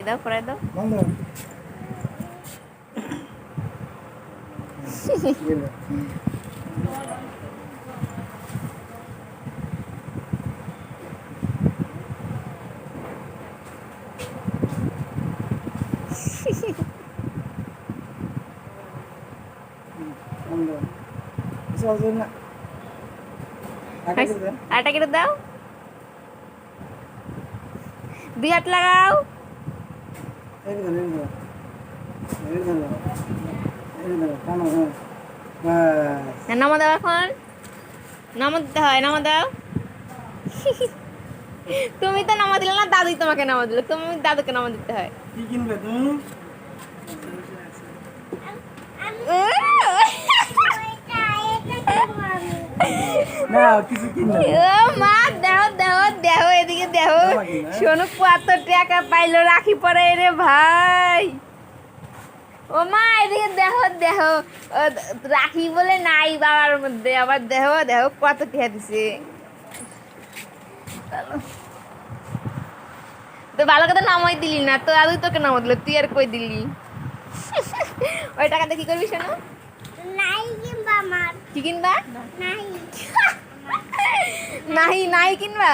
দাও পড়াই দাও। বন্ধ বন্ধ চল না আটা কেটে দাও, 2 হাত লাগাও। এই ধরে এই ধরে টানো বাস নামা দাও এখন, নামা দিতে হয়, নামা দাও। তুমি তো নামা দিলে না, দাদুই তোমাকে নামা দিল, তুমি দাদুকে নামা দিতে হয়। কি কিনবে তুমি না কিছু কিনবে ও মা, দেও দেও দেও, এদিকে দেও। শোনো কত টাকা পাইলো রাখি পরে রে ভাই। ও মা এদিকে দেহ দেহ, রাখি বলে নাই বাবার মধ্যে, আবার দেহ দেহ কত টাকা দিছে। তো ভালো কথা নামাই দিলি না তো, আদৌ তোকে নামা দিল, তুই আর কই দিলি। ওই টাকাতে কি করবি শোনো? নাই কিনবা আমার কি কিনবা? নাই নাহি নাই কিনবা?